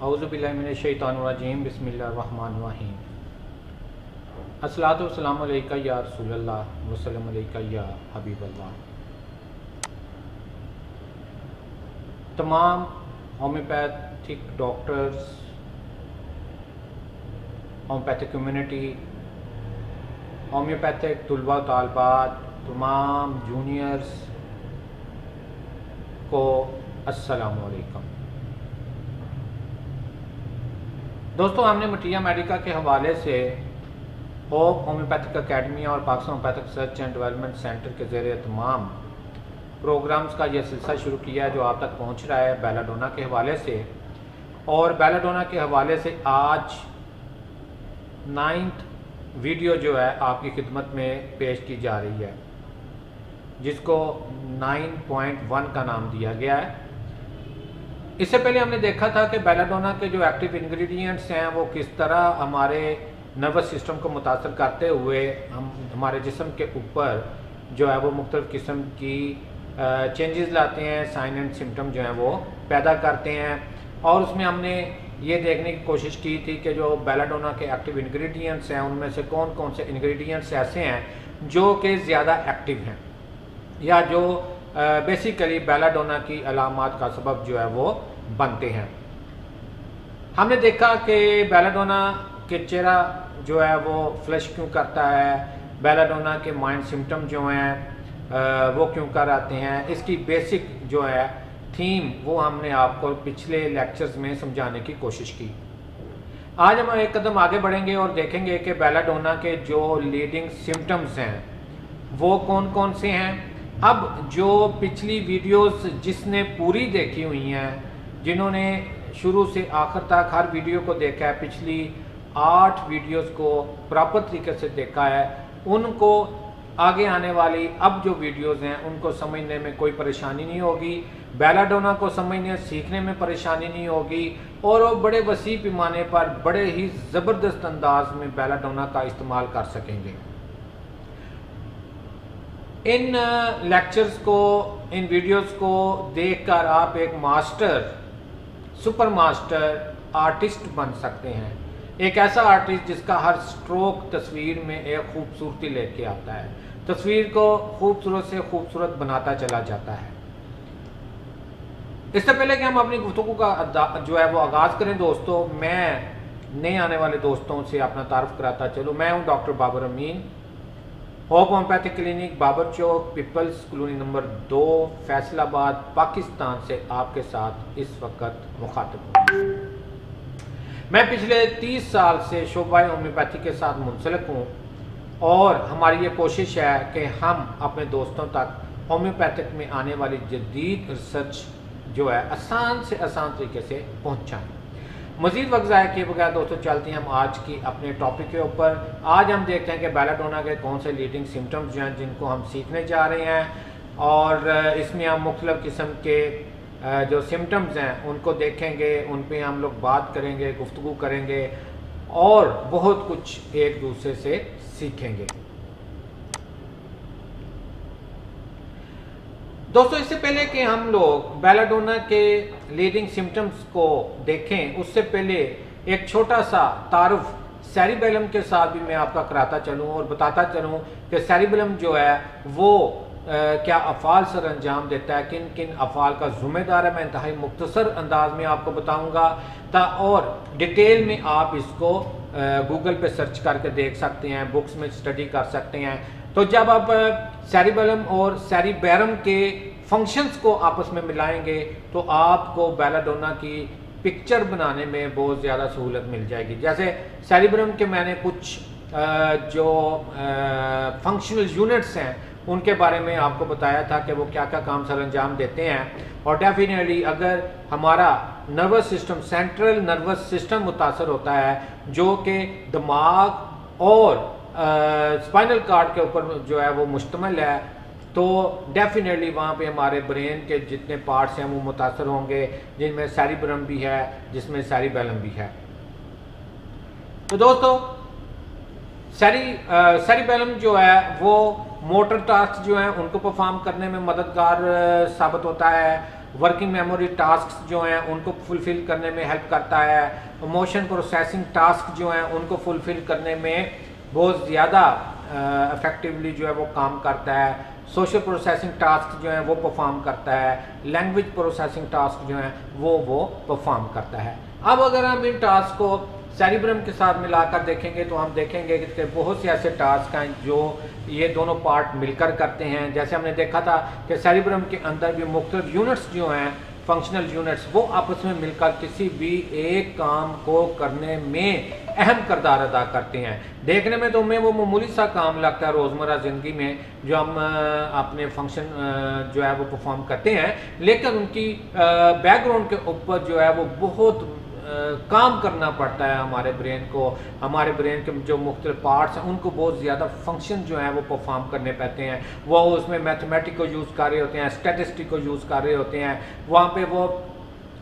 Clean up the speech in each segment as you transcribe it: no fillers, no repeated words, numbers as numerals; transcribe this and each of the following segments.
اعوذ باللہ من الشیطان الرجیم بسم اللہ الرحمن الرحیم الصلاۃ والسلام علیکہ یا رسول اللہ وسلم علیکہ یا حبیب اللہ۔ تمام homeopathic doctors, homeopathic community, homeopathic طلباء و طالبات، تمام جونیئرز کو السلام علیکم۔ دوستو، ہم نے مٹیا میڈیکا کے حوالے سے ہوپ ہومیوپیتھک اکیڈمی اور Pakistan homeopathic research and development centre کے زیر اہتمام پروگرامز کا یہ سلسلہ شروع کیا ہے جو آپ تک پہنچ رہا ہے بیلا ڈونا کے حوالے سے، اور بیلا ڈونا کے حوالے سے آج 9th ویڈیو جو ہے آپ کی خدمت میں پیش کی جا رہی ہے، جس کو 9.1 کا نام دیا گیا ہے۔ اس سے پہلے ہم نے دیکھا تھا کہ بیلا ڈونا کے جو ایکٹیو انگریڈینٹس ہیں وہ کس طرح ہمارے نروس سسٹم کو متاثر کرتے ہوئے ہمارے جسم کے اوپر جو ہے وہ مختلف قسم کی چینجز لاتے ہیں، سائن اینڈ سمٹم جو ہیں وہ پیدا کرتے ہیں، اور اس میں ہم نے یہ دیکھنے کی کوشش کی تھی کہ جو بیلا ڈونا کے ایکٹیو انگریڈینٹس ہیں ان میں سے کون کون سے انگریڈینٹس ایسے ہیں جو کہ زیادہ ایکٹیو ہیں یا جو بیسیکلی بیلا ڈونا کی علامات کا سبب جو ہے وہ بنتے ہیں۔ ہم نے دیکھا کہ بیلا ڈونا کے چہرہ جو ہے وہ فلش کیوں کرتا ہے، بیلا ڈونا کے مائنڈ سمٹم جو ہیں وہ کیوں کر آتے ہیں، اس کی بیسک جو ہے تھیم وہ ہم نے آپ کو پچھلے لیکچرز میں سمجھانے کی کوشش کی۔ آج ہم ایک قدم آگے بڑھیں گے اور دیکھیں گے کہ بیلا ڈونا کے جو لیڈنگ سمٹمز ہیں وہ کون کون سے ہیں۔ اب جو پچھلی ویڈیوز جس نے پوری دیکھی ہوئی ہیں، جنہوں نے شروع سے آخر تک ہر ویڈیو کو دیکھا ہے، پچھلی 8 ویڈیوز کو پراپر طریقے سے دیکھا ہے، ان کو آگے آنے والی اب جو ویڈیوز ہیں ان کو سمجھنے میں کوئی پریشانی نہیں ہوگی، بیلا ڈونا کو سمجھنے سیکھنے میں پریشانی نہیں ہوگی، اور وہ بڑے وسیع پیمانے پر بڑے ہی زبردست انداز میں بیلا ڈونا کا استعمال کر سکیں گے۔ ان لیکچرز کو، ان ویڈیوز کو دیکھ کر آپ ایک ماسٹر، سپر ماسٹر آرٹسٹ بن سکتے ہیں، ایک ایسا آرٹسٹ جس کا ہر سٹروک تصویر میں ایک خوبصورتی لے کے آتا ہے، تصویر کو خوبصورت سے خوبصورت بناتا چلا جاتا ہے۔ اس سے پہلے کہ ہم اپنی گفتگو کا جو ہے وہ آغاز کریں دوستو، میں نئے آنے والے دوستوں سے اپنا تعارف کراتا چلوں۔ میں ہوں ڈاکٹر بابر امین، ہوپ ہومیوپیتھک کلینک، بابر چوک، پیپلز کالونی نمبر 2، فیصل آباد، پاکستان سے آپ کے ساتھ اس وقت مخاطب ہوں۔ میں پچھلے 30 سال سے شعبہ ہومیوپیتھی کے ساتھ منسلک ہوں، اور ہماری یہ کوشش ہے کہ ہم اپنے دوستوں تک ہومیوپیتھک میں آنے والی جدید ریسرچ جو ہے آسان سے آسان طریقے سے پہنچائیں۔ مزید وقت ضائع کیے بغیر دوستوں چلتے ہیں ہم آج کی اپنے ٹاپک کے اوپر۔ آج ہم دیکھتے ہیں کہ بیلا ڈونا کے کون سے لیڈنگ سمٹمز جو ہیں جن کو ہم سیکھنے جا رہے ہیں، اور اس میں ہم مختلف قسم کے جو سمٹمز ہیں ان کو دیکھیں گے، ان پہ ہم لوگ بات کریں گے، گفتگو کریں گے، اور بہت کچھ ایک دوسرے سے سیکھیں گے۔ دوستو، اس سے پہلے کہ ہم لوگ بیلا ڈونا کے لیڈنگ سمٹمز کو دیکھیں، اس سے پہلے ایک چھوٹا سا تعارف سیریبیلم کے ساتھ بھی میں آپ کا کراتا چلوں اور بتاتا چلوں کہ سیریبیلم جو ہے وہ کیا افعال سر انجام دیتا ہے، کن کن افعال کا ذمہ دار ہے۔ میں انتہائی مختصر انداز میں آپ کو بتاؤں گا، اور ڈیٹیل میں آپ اس کو گوگل پہ سرچ کر کے دیکھ سکتے ہیں، بکس میں اسٹڈی کر سکتے ہیں۔ تو جب آپ سیریبیلم اور سیریبیرم کے فنکشنز کو آپس میں ملائیں گے تو آپ کو بیلا ڈونا کی پکچر بنانے میں بہت زیادہ سہولت مل جائے گی۔ جیسے سیریبیرم کے میں نے کچھ جو فنکشنل یونٹس ہیں ان کے بارے میں آپ کو بتایا تھا کہ وہ کیا کیا کام سر انجام دیتے ہیں، اور ڈیفینیٹلی اگر ہمارا nervous system, central nervous system متاثر ہوتا ہے جو کہ دماغ اور اسپائنل کارڈ کے اوپر جو ہے وہ مشتمل ہے، تو ڈیفینیٹلی وہاں پہ ہمارے برین کے جتنے پارٹس ہیں وہ متاثر ہوں گے، جن میں سیریبرم بھی ہے، جس میں سیریبیلم بھی ہے۔ تو دوستو، سیریبیلم جو ہے وہ موٹر ٹاسک جو ہیں ان کو پرفارم کرنے میں مددگار ثابت ہوتا ہے، ورکنگ میموری ٹاسک جو ہیں ان کو فلفل کرنے میں ہیلپ کرتا ہے، ایموشن پروسیسنگ ٹاسک جو ہیں ان کو فلفل کرنے میں بہت زیادہ افیکٹولی جو ہے وہ کام کرتا ہے، سوشل پروسیسنگ ٹاسک جو ہیں وہ پرفارم کرتا ہے، لینگویج پروسیسنگ ٹاسک جو ہیں وہ پرفارم کرتا ہے۔ اب اگر ہم ان ٹاسک کو سیریبرم کے ساتھ ملا کر دیکھیں گے تو ہم دیکھیں گے کہ بہت سے ایسے ٹاسک ہیں جو یہ دونوں پارٹ مل کر کرتے ہیں۔ جیسے ہم نے دیکھا تھا کہ سیریبرم کے اندر بھی مختلف یونٹس جو ہیں، فنکشنل یونٹس، وہ آپس میں مل کر کسی بھی ایک کام کو کرنے میں اہم کردار ادا کرتے ہیں۔ دیکھنے میں تو ہمیں وہ معمولی سا کام لگتا ہے روزمرہ زندگی میں جو ہم اپنے فنکشن جو ہے وہ پرفارم کرتے ہیں، لیکن ان کی بیک گراؤنڈ کے اوپر جو ہے وہ بہت کام کرنا پڑتا ہے ہمارے برین کو، ہمارے برین کے جو مختلف پارٹس ہیں ان کو بہت زیادہ فنکشن جو ہیں وہ پرفارم کرنے پڑتے ہیں۔ وہ اس میں میتھمیٹک کو یوز کر رہے ہوتے ہیں، اسٹیٹسٹک کو یوز کر رہے ہوتے ہیں، وہاں پہ وہ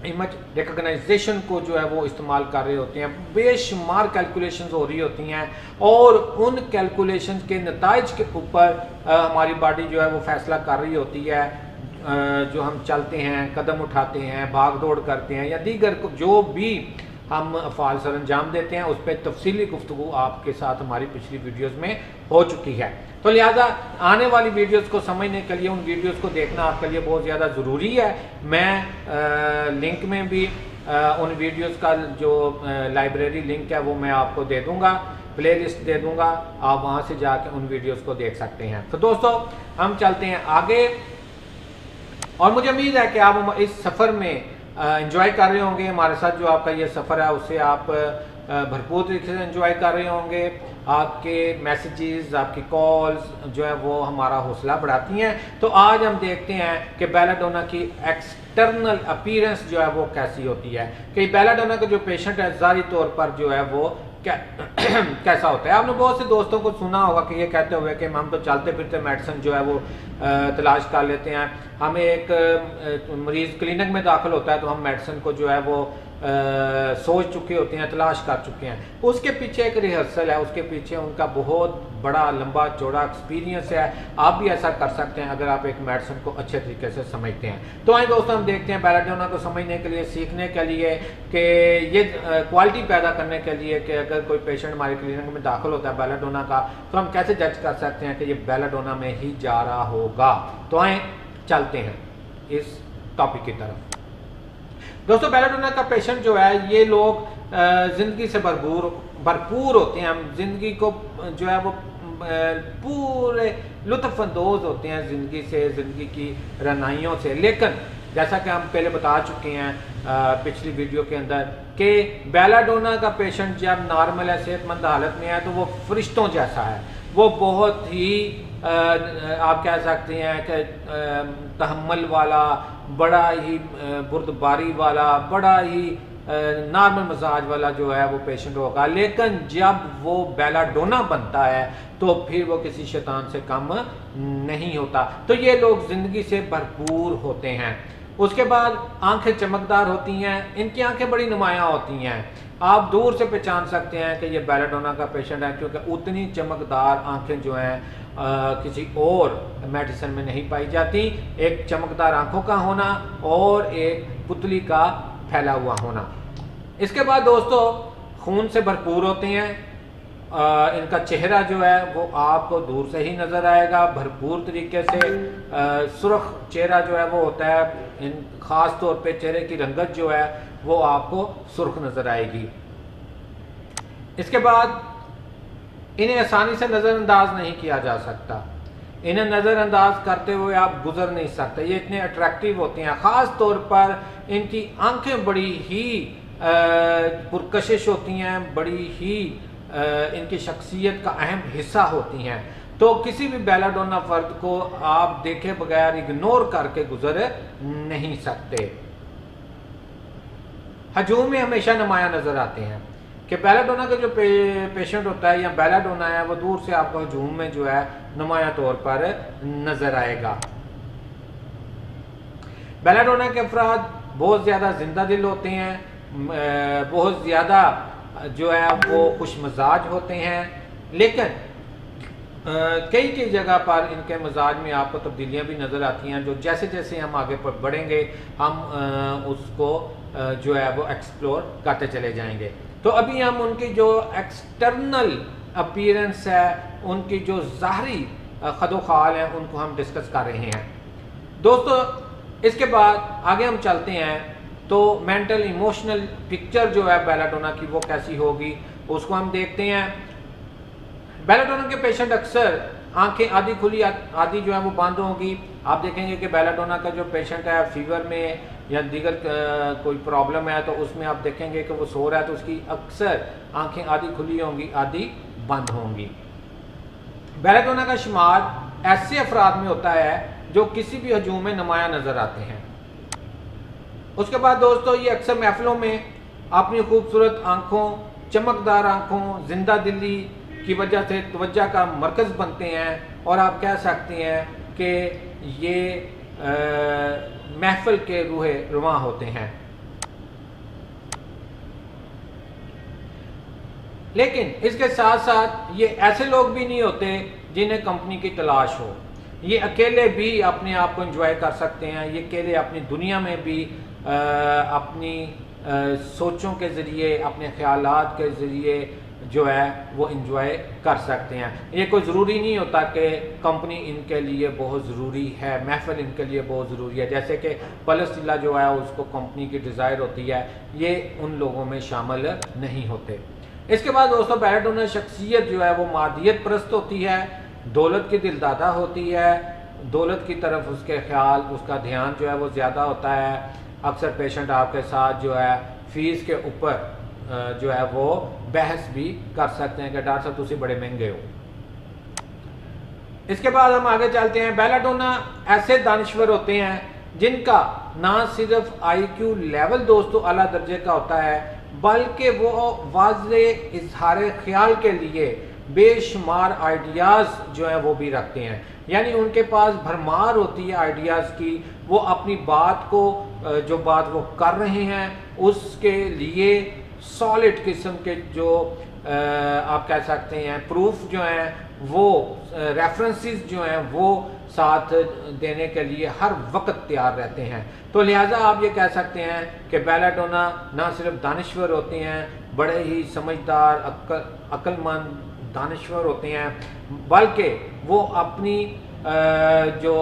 امیج ریکگنائزیشن کو جو ہے وہ استعمال کر رہے ہوتے ہیں، بے شمار کیلکولیشنز ہو رہی ہوتی ہیں، اور ان کیلکولیشنز کے نتائج کے اوپر ہماری باڈی جو ہے وہ فیصلہ کر رہی ہوتی ہے۔ جو ہم چلتے ہیں، قدم اٹھاتے ہیں، بھاگ دوڑ کرتے ہیں، یا دیگر جو بھی ہم افعال سر انجام دیتے ہیں، اس پہ تفصیلی گفتگو آپ کے ساتھ ہماری پچھلی ویڈیوز میں ہو چکی ہے۔ تو لہٰذا آنے والی ویڈیوز کو سمجھنے کے لیے ان ویڈیوز کو دیکھنا آپ کے لیے بہت زیادہ ضروری ہے۔ میں لنک میں بھی ان ویڈیوز کا جو لائبریری لنک ہے وہ میں آپ کو دے دوں گا، پلے لسٹ دے دوں گا، آپ وہاں سے جا کے ان ویڈیوز کو دیکھ سکتے ہیں۔ تو دوستو ہم چلتے ہیں آگے، اور مجھے امید ہے کہ آپ اس سفر میں انجوائے کر رہے ہوں گے۔ ہمارے ساتھ جو آپ کا یہ سفر ہے اسے آپ بھرپور طریقے سے انجوائے کر رہے ہوں گے۔ آپ کے میسیجز، آپ کی کالز جو ہے وہ ہمارا حوصلہ بڑھاتی ہیں۔ تو آج ہم دیکھتے ہیں کہ بیلا ڈونا کی ایکسٹرنل اپیرنس جو ہے وہ کیسی ہوتی ہے، کہ بیلا ڈونا کا جو پیشنٹ ہے ظاہری طور پر جو ہے وہ کیسا ہوتا ہے۔ آپ نے بہت سے دوستوں کو سنا ہوگا کہ یہ کہتے ہوئے کہ ہم تو چلتے پھرتے میڈیسن جو ہے وہ تلاش کر لیتے ہیں، ہمیں ایک مریض کلینک میں داخل ہوتا ہے تو ہم میڈیسن کو جو ہے وہ سوچ چکے ہوتے ہیں، تلاش کر چکے ہیں۔ اس کے پیچھے ایک ریہرسل ہے، اس کے پیچھے ان کا بہت بڑا لمبا چوڑا ایکسپیرینس ہے۔ آپ بھی ایسا کر سکتے ہیں اگر آپ ایک میڈیسن کو اچھے طریقے سے سمجھتے ہیں۔ تو آئیں دوستوں ہم دیکھتے ہیں بیلا ڈونا کو سمجھنے کے لیے، سیکھنے کے لیے، کہ یہ کوالٹی پیدا کرنے کے لیے کہ اگر کوئی پیشنٹ ہماری کلینک میں داخل ہوتا ہے بیلا ڈونا کا، تو ہم کیسے جج کر سکتے ہیں کہ یہ بیلا ڈونا میں ہی جا رہا ہوگا۔ تو آئیں چلتے ہیں اس ٹاپک کی طرف۔ دوستو بیلا ڈونا کا پیشنٹ جو ہے، یہ لوگ زندگی سے بھرپور ہوتے ہیں، ہم زندگی کو جو ہے وہ پورے لطف اندوز ہوتے ہیں زندگی سے، زندگی کی رہنائیوں سے، لیکن جیسا کہ ہم پہلے بتا چکے ہیں پچھلی ویڈیو کے اندر کہ بیلا ڈونا کا پیشنٹ جب نارمل ہے، صحت مند حالت میں ہے، تو وہ فرشتوں جیسا ہے، وہ بہت ہی آپ کہہ سکتے ہیں کہ تحمل والا، بڑا ہی بردباری والا، بڑا ہی نارمل مزاج والا جو ہے وہ پیشنٹ ہوگا، لیکن جب وہ بیلا ڈونا بنتا ہے تو پھر وہ کسی شیطان سے کم نہیں ہوتا۔ تو یہ لوگ زندگی سے بھرپور ہوتے ہیں۔ اس کے بعد آنکھیں چمکدار ہوتی ہیں، ان کی آنکھیں بڑی نمایاں ہوتی ہیں، آپ دور سے پہچان سکتے ہیں کہ یہ بیلا ڈونا کا پیشنٹ ہے، کیونکہ اتنی چمکدار آنکھیں جو ہیں کسی اور میڈیسن میں نہیں پائی جاتی۔ ایک چمکدار آنکھوں کا ہونا اور ایک پتلی کا پھیلا ہوا ہونا۔ اس کے بعد دوستو خون سے بھرپور ہوتے ہیں، ان کا چہرہ جو ہے وہ آپ کو دور سے ہی نظر آئے گا، بھرپور طریقے سے سرخ چہرہ جو ہے وہ ہوتا ہے، خاص طور پہ چہرے کی رنگت جو ہے وہ آپ کو سرخ نظر آئے گی۔ اس کے بعد انہیں آسانی سے نظر انداز نہیں کیا جا سکتا، انہیں نظر انداز کرتے ہوئے آپ گزر نہیں سکتے، یہ اتنے اٹریکٹیو ہوتے ہیں، خاص طور پر ان کی آنکھیں بڑی ہی پرکشش ہوتی ہیں، بڑی ہی ان کی شخصیت کا اہم حصہ ہوتی ہیں۔ تو کسی بھی بیلا ڈونا فرد کو آپ دیکھے بغیر اگنور کر کے گزر نہیں سکتے۔ ہجوم میں ہمیشہ نمایاں نظر آتے ہیں، کہ بیلا ڈونا کا جو پیشنٹ ہوتا ہے یا بیلا ڈونا ہے وہ دور سے آپ کو ہجوم میں جو ہے نمایاں طور پر نظر آئے گا۔ بیلا ڈونا کے افراد بہت زیادہ زندہ دل ہوتے ہیں، بہت زیادہ جو ہے وہ خوش مزاج ہوتے ہیں، لیکن کئی جگہ پر ان کے مزاج میں آپ کو تبدیلیاں بھی نظر آتی ہیں، جو جیسے جیسے ہم آگے پر بڑھیں گے ہم اس کو جو ہے وہ ایکسپلور کرتے چلے جائیں گے۔ تو ابھی ہم ان کی جو ایکسٹرنل اپیرنس ہے، ان کی جو ظاہری خد و خال ہیں، ان کو ہم ڈسکس کر رہے ہیں۔ دوستو اس کے بعد آگے ہم چلتے ہیں تو مینٹل ایموشنل پکچر جو ہے بیلا ڈونا کی وہ کیسی ہوگی اس کو ہم دیکھتے ہیں۔ بیلا ڈونا کے پیشنٹ اکثر آنکھیں آدھی کھلی آدھی جو ہے وہ بند ہوں گی۔ آپ دیکھیں گے کہ بیلا ڈونا کا جو پیشنٹ ہے فیور میں یا دیگر کوئی پرابلم ہے تو اس میں آپ دیکھیں گے کہ وہ سو رہا ہے تو اس کی اکثر آنکھیں آدھی کھلی ہوں گی آدھی بند ہوں گی۔ بیلا ڈونا کا شمار ایسے افراد میں ہوتا ہے جو کسی بھی ہجوم میں نمایاں نظر آتے ہیں۔ اس کے بعد دوستو یہ اکثر محفلوں میں اپنی خوبصورت آنکھوں، چمکدار آنکھوں، زندہ دلی کی وجہ سے توجہ کا مرکز بنتے ہیں، اور آپ کہہ سکتے ہیں کہ یہ محفل کے روح رواں ہوتے ہیں۔ لیکن اس کے ساتھ ساتھ یہ ایسے لوگ بھی نہیں ہوتے جنہیں کمپنی کی تلاش ہو۔ یہ اکیلے بھی اپنے آپ کو انجوائے کر سکتے ہیں، یہ اکیلے اپنی دنیا میں بھی اپنی سوچوں کے ذریعے، اپنے خیالات کے ذریعے جو ہے وہ انجوائے کر سکتے ہیں۔ یہ کوئی ضروری نہیں ہوتا کہ کمپنی ان کے لیے بہت ضروری ہے، محفل ان کے لیے بہت ضروری ہے، جیسے کہ پلسٹیلا جو ہے اس کو کمپنی کی ڈیزائر ہوتی ہے، یہ ان لوگوں میں شامل نہیں ہوتے۔ اس کے بعد دوستوں بیلا ڈونا شخصیت جو ہے وہ مادیت پرست ہوتی ہے، دولت کی دل دادا ہوتی ہے، دولت کی طرف اس کے خیال، اس کا دھیان جو ہے وہ زیادہ ہوتا ہے۔ اکثر پیشنٹ آپ کے ساتھ جو ہے فیس کے اوپر جو ہے وہ بحث بھی کر سکتے ہیں کہ ڈاکٹر صاحب تسی بڑے مہنگے ہو۔ اس کے بعد ہم آگے چلتے ہیں۔ بیلا ڈونا ایسے دانشور ہوتے ہیں جن کا نہ صرف آئی کیو لیول دوستو اعلیٰ درجے کا ہوتا ہے، بلکہ وہ واضح اظہار خیال کے لیے بے شمار آئیڈیاز جو ہیں وہ بھی رکھتے ہیں، یعنی ان کے پاس بھرمار ہوتی ہے آئیڈیاز کی۔ وہ اپنی بات کو جو بات وہ کر رہے ہیں اس کے لیے سالڈ قسم کے جو آپ کہہ سکتے ہیں پروف جو ہیں، وہ ریفرنسز جو ہیں وہ ساتھ دینے کے لیے ہر وقت تیار رہتے ہیں۔ تو لہٰذا آپ یہ کہہ سکتے ہیں کہ بیلا ڈونا نہ صرف دانشور ہوتے ہیں، بڑے ہی سمجھدار عقل مند دانشور ہوتے ہیں، بلکہ وہ اپنی جو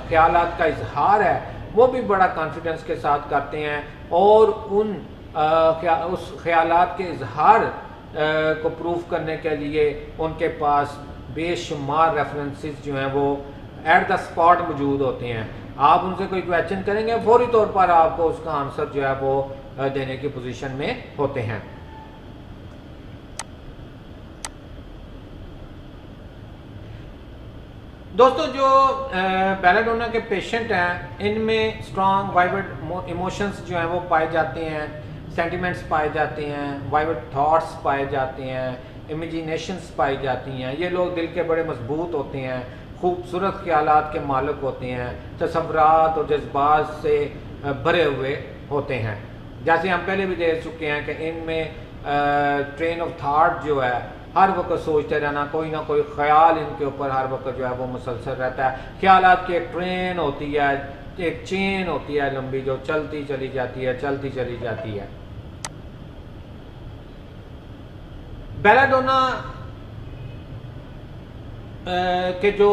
خیالات کا اظہار ہے وہ بھی بڑا کانفیڈنس کے ساتھ کرتے ہیں، اور اس خیالات کے اظہار کو پروف کرنے کے لیے ان کے پاس بے شمار ریفرنسز جو ہیں وہ ایٹ دا اسپاٹ موجود ہوتے ہیں۔ آپ ان سے کوئی کویسچن کریں گے فوری طور پر آپ کو اس کا آنسر جو ہے وہ دینے کی پوزیشن میں ہوتے ہیں۔ دوستو جو بیلا ڈونا کے پیشنٹ ہیں ان میں اسٹرانگ وائبرنٹ ایموشنز جو ہیں وہ پائے جاتے ہیں، سینٹیمنٹس پائے جاتے ہیں، وائبرنٹ تھاٹس پائے جاتے ہیں، امیجینیشنز پائی جاتی ہیں۔ یہ لوگ دل کے بڑے مضبوط ہوتے ہیں، خوبصورت خیالات کے مالک ہوتے ہیں، تصورات اور جذبات سے بھرے ہوئے ہوتے ہیں۔ جیسے ہم پہلے بھی دیکھ چکے ہیں کہ ان میں ٹرین آف تھاٹ جو ہے ہر وقت سوچتے رہنا، کوئی نہ کوئی خیال ان کے اوپر ہر وقت جو ہے وہ مسلسل رہتا ہے۔ خیالات کی ایک ٹرین ہوتی ہے، ایک چین ہوتی ہے لمبی جو چلتی چلی جاتی ہے، چلتی چلی جاتی ہے۔ بیلا ڈونا کے جو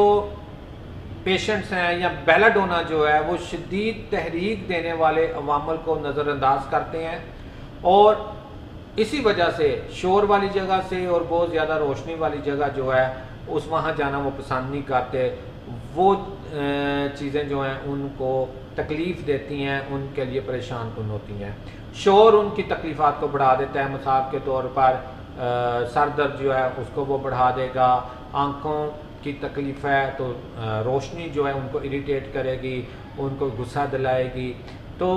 پیشنٹس ہیں یا بیلا ڈونا جو ہے وہ شدید تحریک دینے والے عوامل کو نظر انداز کرتے ہیں، اور اسی وجہ سے شور والی جگہ سے اور بہت زیادہ روشنی والی جگہ جو ہے اس وہاں جانا وہ پسند نہیں کرتے۔ وہ چیزیں جو ہیں ان کو تکلیف دیتی ہیں، ان کے لیے پریشان کن ہوتی ہیں۔ شور ان کی تکلیفات کو بڑھا دیتا ہے، مثال کے طور پر سر درد جو ہے اس کو وہ بڑھا دے گا، آنکھوں کی تکلیف ہے تو روشنی جو ہے ان کو اریٹیٹ کرے گی، ان کو غصہ دلائے گی۔ تو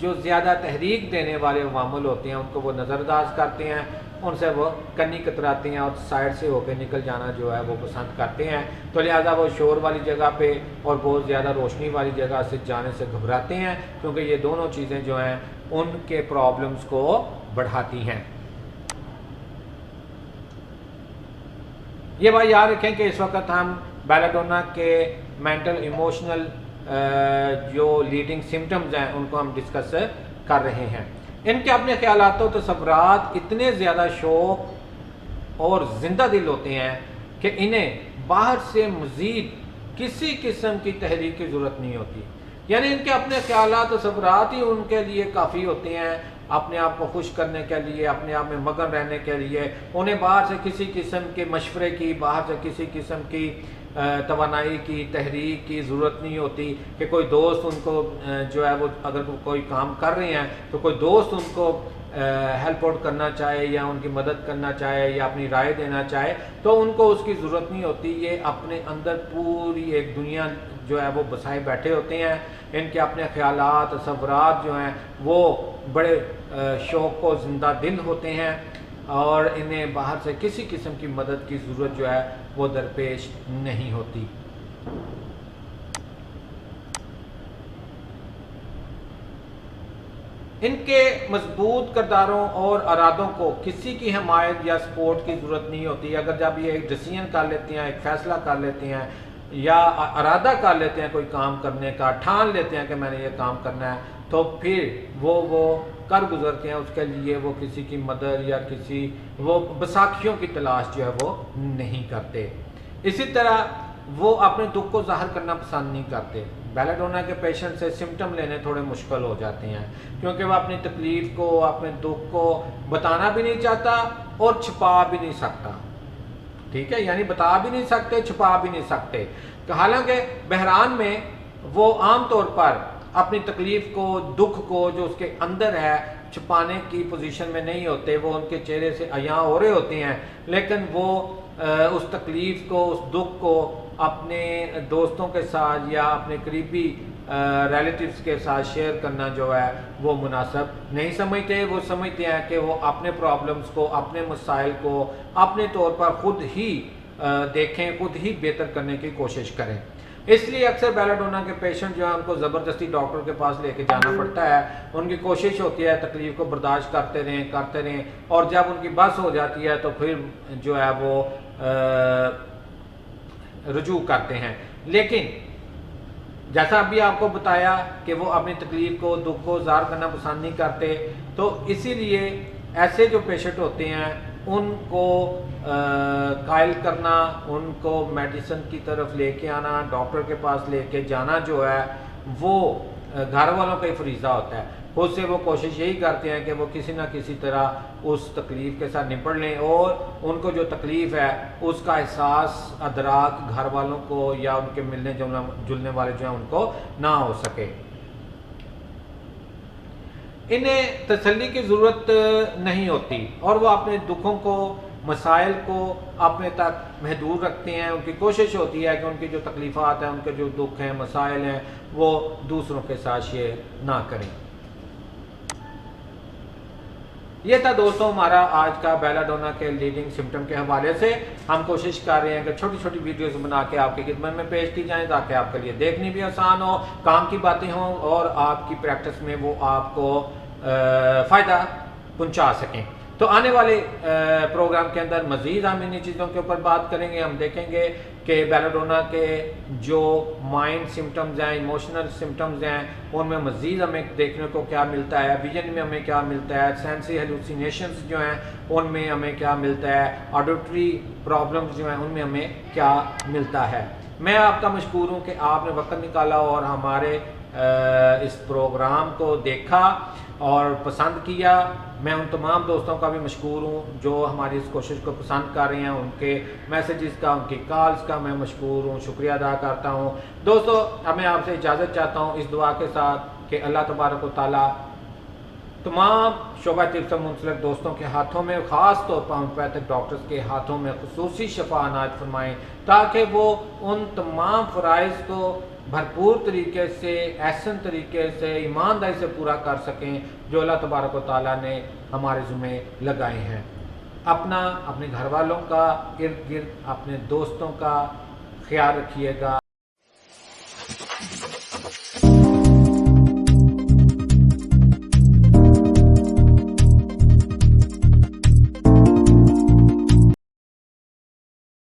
جو زیادہ تحریک دینے والے عوامل ہوتے ہیں ان کو وہ نظر انداز کرتے ہیں، ان سے وہ کنی کتراتے ہیں اور سائڈ سے ہو کے نکل جانا جو ہے وہ پسند کرتے ہیں۔ تو لہٰذا وہ شور والی جگہ پہ اور بہت زیادہ روشنی والی جگہ سے جانے سے گھبراتے ہیں، کیونکہ یہ دونوں چیزیں جو ہیں ان کے پرابلمس کو بڑھاتی ہیں۔ یہ بات یاد رکھیں کہ اس وقت ہم بیلاڈونا کے مینٹل ایموشنل جو لیڈنگ سمٹمز ہیں ان کو ہم ڈسکس کر رہے ہیں۔ ان کے اپنے خیالات و تصورات اتنے زیادہ شوق اور زندہ دل ہوتے ہیں کہ انہیں باہر سے مزید کسی قسم کی تحریک کی ضرورت نہیں ہوتی، یعنی ان کے اپنے خیالات و تصورات ہی ان کے لیے کافی ہوتے ہیں اپنے آپ کو خوش کرنے کے لیے، اپنے آپ میں مگن رہنے کے لیے۔ انہیں باہر سے کسی قسم کے مشورے کی، باہر سے کسی قسم کی توانائی کی، تحریک کی ضرورت نہیں ہوتی کہ کوئی دوست ان کو جو ہے وہ اگر کوئی کام کر رہے ہیں تو کوئی دوست ان کو ہیلپ آؤٹ کرنا چاہے یا ان کی مدد کرنا چاہے یا اپنی رائے دینا چاہے تو ان کو اس کی ضرورت نہیں ہوتی۔ یہ اپنے اندر پوری ایک دنیا جو ہے وہ بسائے بیٹھے ہوتے ہیں۔ ان کے اپنے خیالات تصورات جو ہیں وہ بڑے شوق و زندہ دل ہوتے ہیں اور انہیں باہر سے کسی قسم کی مدد کی ضرورت جو ہے وہ درپیش نہیں ہوتی۔ ان کے مضبوط کرداروں اور ارادوں کو کسی کی حمایت یا سپورٹ کی ضرورت نہیں ہوتی۔ اگر جب یہ ایک ڈیسیژن کر لیتے ہیں، ایک فیصلہ کر لیتے ہیں یا ارادہ کر لیتے ہیں کوئی کام کرنے کا، ٹھان لیتے ہیں کہ میں نے یہ کام کرنا ہے، تو پھر وہ کر گزرتے ہیں، اس کے لیے وہ کسی کی مدد یا کسی وہ بساکھیوں کی تلاش جو ہے وہ نہیں کرتے۔ اسی طرح وہ اپنے دکھ کو ظاہر کرنا پسند نہیں کرتے۔ بیلاڈونا کے پیشنٹ سے سمٹم لینے تھوڑے مشکل ہو جاتے ہیں کیونکہ وہ اپنی تکلیف کو، اپنے دکھ کو بتانا بھی نہیں چاہتا اور چھپا بھی نہیں سکتا، ٹھیک ہے، یعنی بتا بھی نہیں سکتے، چھپا بھی نہیں سکتے۔ حالانکہ بحران میں وہ عام طور پر اپنی تکلیف کو، دکھ کو جو اس کے اندر ہے چھپانے کی پوزیشن میں نہیں ہوتے، وہ ان کے چہرے سے عیاں ہو رہے ہوتے ہیں، لیکن وہ اس تکلیف کو، اس دکھ کو اپنے دوستوں کے ساتھ یا اپنے قریبی ریلیٹیوز کے ساتھ شیئر کرنا جو ہے وہ مناسب نہیں سمجھتے۔ وہ سمجھتے ہیں کہ وہ اپنے پرابلمز کو، اپنے مسائل کو اپنے طور پر خود ہی دیکھیں، خود ہی بہتر کرنے کی کوشش کریں۔ اس لیے اکثر بیلاڈونا کے پیشنٹ جو ہیں ان کو زبردستی ڈاکٹر کے پاس لے کے جانا پڑتا ہے۔ ان کی کوشش ہوتی ہے تکلیف کو برداشت کرتے رہیں اور جب ان کی بس ہو جاتی ہے تو پھر جو ہے وہ رجوع کرتے ہیں۔ لیکن جیسا ابھی آپ کو بتایا کہ وہ اپنی تکلیف کو، دکھ کو ظاہر کرنا پسند نہیں کرتے، تو اسی لیے ایسے جو پیشنٹ ہوتے ہیں ان کو قائل کرنا، ان کو میڈیسن کی طرف لے کے آنا، ڈاکٹر کے پاس لے کے جانا جو ہے وہ گھر والوں کا ہی فریضہ ہوتا ہے۔ خود سے وہ کوشش یہی کرتے ہیں کہ وہ کسی نہ کسی طرح اس تکلیف کے ساتھ نپٹ لیں اور ان کو جو تکلیف ہے اس کا احساس، ادراک گھر والوں کو یا ان کے ملنے جلنے والے جو ہیں ان کو نہ ہو سکے۔ انہیں تسلی کی ضرورت نہیں ہوتی اور وہ اپنے دکھوں کو، مسائل کو اپنے تک محدود رکھتے ہیں۔ ان کی کوشش ہوتی ہے کہ ان کی جو تکلیفات ہیں، ان کے جو دکھ ہیں، مسائل ہیں، وہ دوسروں کے ساتھ شیئر نہ کریں۔ یہ تھا دوستوں ہمارا آج کا بیلاڈونا کے لیڈنگ سمٹم کے حوالے سے۔ ہم کوشش کر رہے ہیں کہ چھوٹی چھوٹی ویڈیوز بنا کے آپ کی خدمت میں پیش کی جائیں تاکہ آپ کے لیے دیکھنی بھی آسان ہو، کام کی باتیں ہوں اور آپ کی پریکٹس میں وہ آپ کو فائدہ پہنچا سکیں۔ تو آنے والے پروگرام کے اندر مزید ہم انہی چیزوں کے اوپر بات کریں گے۔ ہم دیکھیں گے کہ بیلاڈونا کے جو مائنڈ سمٹمز ہیں، ایموشنل سمٹمز ہیں، ان میں مزید ہمیں دیکھنے کو کیا ملتا ہے، ویژن میں ہمیں کیا ملتا ہے، سینسی ہیلوسینیشنز جو ہیں ان میں ہمیں کیا ملتا ہے، آڈیٹری پرابلمز جو ہیں ان میں ہمیں کیا ملتا ہے۔ میں آپ کا مشکور ہوں کہ آپ نے وقت نکالا اور ہمارے اس پروگرام کو دیکھا اور پسند کیا۔ میں ان تمام دوستوں کا بھی مشکور ہوں جو ہماری اس کوشش کو پسند کر رہے ہیں، ان کے میسیجز کا، ان کی کالز کا میں مشکور ہوں، شکریہ ادا کرتا ہوں۔ دوستو اب میں آپ سے اجازت چاہتا ہوں اس دعا کے ساتھ کہ اللہ تبارک و تعالیٰ تمام شعبہ طب سے منسلک دوستوں کے ہاتھوں میں، خاص طور پر ہومیوپیتھک ڈاکٹرز کے ہاتھوں میں خصوصی شفا عنایت فرمائیں تاکہ وہ ان تمام فرائض کو بھرپور طریقے سے، احسن طریقے سے، ایمانداری سے پورا کر سکیں جو اللہ تبارک و تعالیٰ نے ہمارے ذمہ لگائے ہیں۔ اپنا، اپنے گھر والوں کا، ارد گرد اپنے دوستوں کا خیال رکھیے گا۔